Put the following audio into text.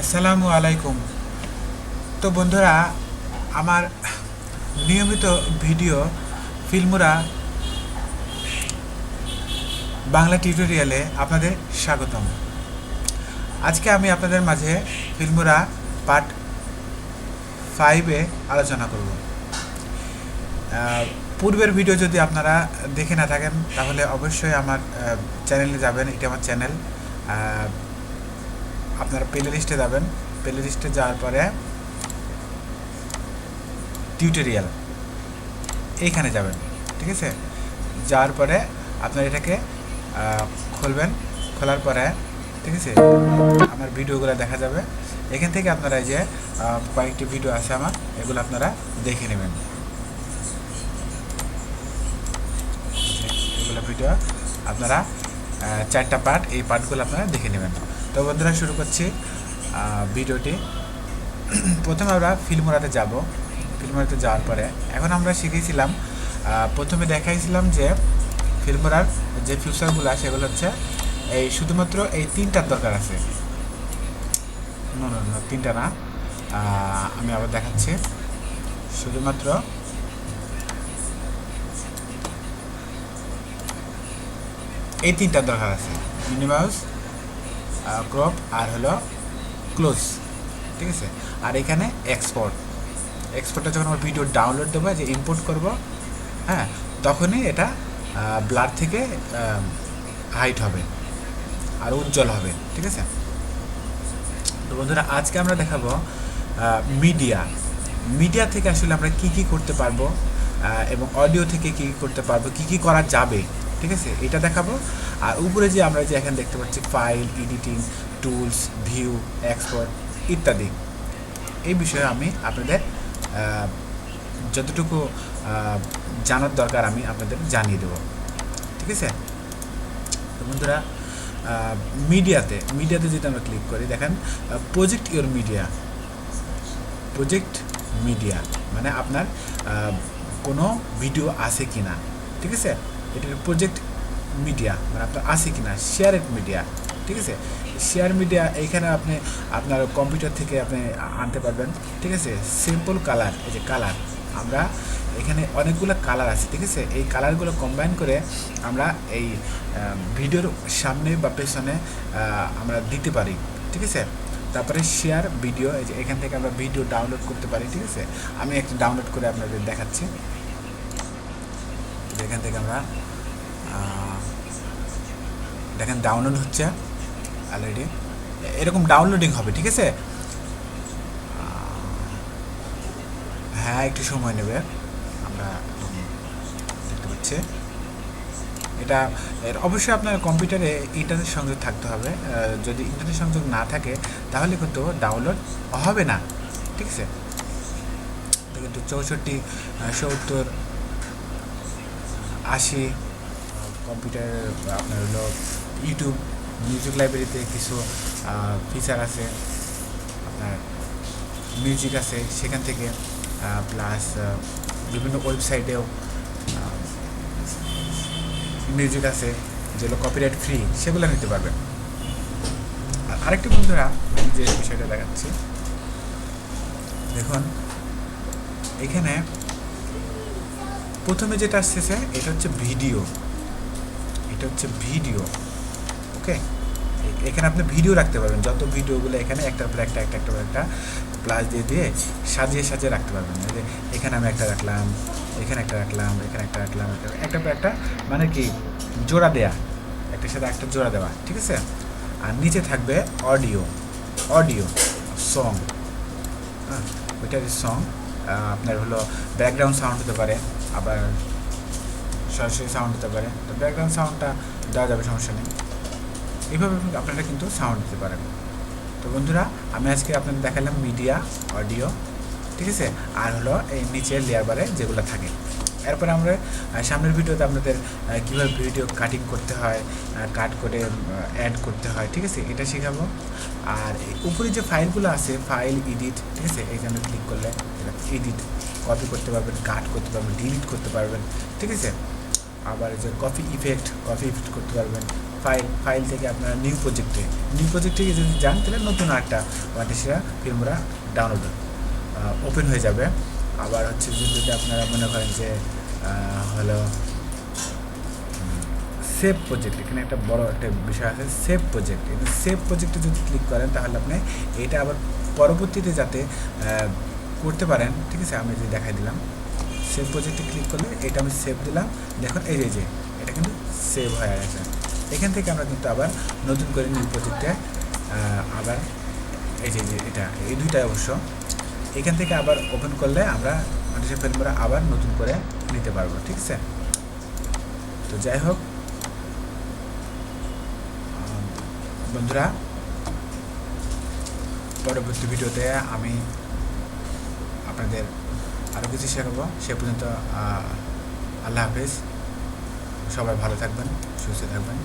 আসসালামু আলাইকুম। তো বন্ধুরা, আমার নিয়মিত ভিডিও ফিল্মোরা বাংলা টিউটোরিয়ালে আপনাদের স্বাগতম। আজকে আমি আপনাদের মাঝে ফিল্মোরা পার্ট 5-এ আলোচনা করব। পূর্বের ভিডিও যদি আপনারা দেখে না থাকেন তাহলে অবশ্যই আমার চ্যানেলে যাবেন। এটা আমার চ্যানেল। আপনারা প্লে লিস্টে যাবেন। প্লে লিস্টে যাওয়ার পরে টিউটোরিয়াল এইখানে যাবেন, ঠিক আছে। যাওয়ার পরে আপনারা এটাকে খুলবেন। খোলার পরে ঠিক আছে, আমার ভিডিওগুলো দেখা যাবে। এখান থেকে আপনারা এই যে কয়েকটি ভিডিও আছে আমার, এগুলো আপনারা দেখে নেবেন। এগুলো ভিডিও আপনারা 4টা পার্ট, এই পার্টগুলো আপনারা দেখে নেবেন। তো বন্ধুরা, শুরু করছি ভিডিওটি। প্রথমে আমরা ফিল্মোরাতে যাব। ফিল্মোরাতে যাওয়ার পরে এখন আমরা শিখেছিলাম, প্রথমে দেখাইছিলাম যে ফিল্মোরার যে ফিচারগুলো সেগুলো হচ্ছে এই শুধুমাত্র এই 3টার দরকার আছে। না, 3টা না, আমি আবার দেখাচ্ছি। শুধুমাত্র এই 3টার দরকার আছে: মিনিমাইজ, ক্রপ আর হলো ক্লোজ, ঠিক আছে। আর এখানে এক্সপোর্টটা যখন আমার ভিডিও ডাউনলোড দেবো, যে ইম্পোর্ট করব, হ্যাঁ, তখনই এটা ব্লার থেকে হাইট হবে আর উজ্জ্বল হবে, ঠিক আছে। তো বন্ধুরা, আজকে আমরা দেখাবো মিডিয়া থেকে আসলে আমরা কি করতে পারবো, এবং অডিও থেকে কি করতে পারবো, কি করা যাবে, ঠিক আছে, এটা দেখাবো। আর উপরে যে আমরা যে এখানে দেখতে পাচ্ছি file, editing, tools, view, export ইত্যাদি, এই বিষয়ে আমি আপনাদের যতটুকু জানার দরকার আমি আপনাদের জানিয়ে দেব, ঠিক আছে। তো বন্ধুরা, মিডিয়াতে যদি আমরা ক্লিক করি, দেখেন প্রজেক্ট ইওর মিডিয়া মানে আপনার কোনো ভিডিও আছে কি না, ঠিক আছে। এটা প্রজেক্ট মিডিয়া মানে আপনার আছে কি না। শেয়ারেড মিডিয়া, ঠিক আছে। শেয়ার মিডিয়া এইখানে আপনি আপনার কম্পিউটার থেকে আপনি আনতে পারবেন, ঠিক আছে। সিম্পল কালার, এই যে কালার, আমরা এখানে অনেকগুলো কালার আছে, ঠিক আছে। এই কালারগুলো কম্বাইন করে আমরা এই ভিডিওর সামনে বা পেছনে আমরা দিতে পারি, ঠিক আছে। তারপরে শেয়ার ভিডিও, এই যে এখান থেকে আমরা ভিডিও ডাউনলোড করতে পারি, ঠিক আছে। আমি একটা ডাউনলোড করে আপনাদের দেখাচ্ছি। এখান থেকে আমরা দেখেন ডাউনলোড হচ্ছে অলরেডি, এরকম ডাউনলোডিং হবে, ঠিক আছে। হ্যাঁ, একটু সময় নেবে, আমরা দেখতে পাচ্ছি। এটা অবশ্যই আপনার কম্পিউটারে ইন্টারনেট সংযোগ থাকতে হবে। যদি ইন্টারনেট সংযোগ না থাকে তাহলে কিন্তু ডাউনলোড হবে না, ঠিক আছে। কিন্তু 64, 70, 80 কম্পিউটার আপনার হলো ইউটিউব মিউজিক লাইব্রেরিতে কিছু ফিচার আছে, আপনার মিউজিক আছে সেখান থেকে, প্লাস বিভিন্ন ওয়েবসাইটেও মিউজিক আছে যেগুলো কপিরাইট ফ্রি, সেগুলো নিতে পারবেন। আর আরেকটি বন্ধুরা, আমি যে বিষয়টা দেখাচ্ছি, দেখুন এখানে প্রথমে যেটা আসতেছে এটা হচ্ছে ভিডিও, ওকে। এখানে আপনি ভিডিও রাখতে পারবেন, যত ভিডিওগুলো এখানে একটার পর একটা প্লাস দিয়ে সাজিয়ে রাখতে পারবেন। এখানে আমি একটা রাখলাম, এখানে একটা রাখলাম, এখানে একটা রাখলাম, একটা পর একটা, মানে কি জোড়া দেয়া, একটার সাথে একটা জোড়া দেওয়া, ঠিক আছে। আর নিচে থাকবে অডিও সং, হ্যাঁ, ওইটার সং আপনার হলো ব্যাকগ্রাউন্ড সাউন্ড হতে পারে, আবার সরাসরি সাউন্ড হতে পারে। তো ব্যাকগ্রাউন্ড সাউন্ডটা দেওয়া যাবে, সমস্যা নেই। এইভাবে আপনারা কিন্তু সাউন্ড দিতে পারেন। তো বন্ধুরা, আমি আজকে আপনাদের দেখালাম মিডিয়া, অডিও, ঠিক আছে, আর হলো এই নিচের লেয়ার বারে যেগুলো থাকে। এরপরে আমরা সামনের ভিডিওতে আপনাদের কীভাবে ভিডিও কাটিং করতে হয়, কাট করে অ্যাড করতে হয়, ঠিক আছে, এটা শেখাবো। আর উপরে যে ফাইলগুলো আছে, ফাইল, এডিট, ঠিক আছে, এইখানে ক্লিক করলে এডিট, কপি করতে পারবেন, কাট করতে পারবেন, ডিলিট করতে পারবেন, ঠিক আছে। আবার যে কপি ইফেক্ট করতে পারবেন, ফাইল থেকে আপনারা নিউ প্রজেক্টে যদি যান তাহলে নতুন একটা ওয়ার্ডপ্রেসের ফিল্মোরা ডাউনলোড ওপেন হয়ে যাবে। আবার হচ্ছে যদি আপনারা মনে করেন যে হলো সেভ প্রজেক্ট, এখানে একটা বড় একটা বিষয় আছে সেভ প্রজেক্ট। কিন্তু সেভ প্রজেক্টে যদি ক্লিক করেন তাহলে আপনি এটা আবার পরবর্তীতে যাতে করতে পারেন, ঠিক আছে। আমি যে দেখাই দিলাম সেভ প্রজেক্টে ক্লিক করলে এটা আমি সেভ দিলাম, দেখুন এই যে এটা কিন্তু সেভ হয়ে গেছে। এখান থেকে আমরা কিন্তু আবার নতুন করে নিউ প্রজেক্টে আবার এই যে এটা এই দুইটাই অবশ্য এখান থেকে আবার ওপেন করলে আমরা ওয়ার্ডপ্রেসের ফিল্মোরা আবার নতুন করে নিতে পারবো, ঠিক আছে। তো যাই হোক বন্ধুরা, পরবর্তী ভিডিওতে আমি আপনাদের আরও কিছু শেখাবো। সে পর্যন্ত আল্লাহ হাফেজ, সবাই ভালো থাকবেন, সুস্থ থাকবেন।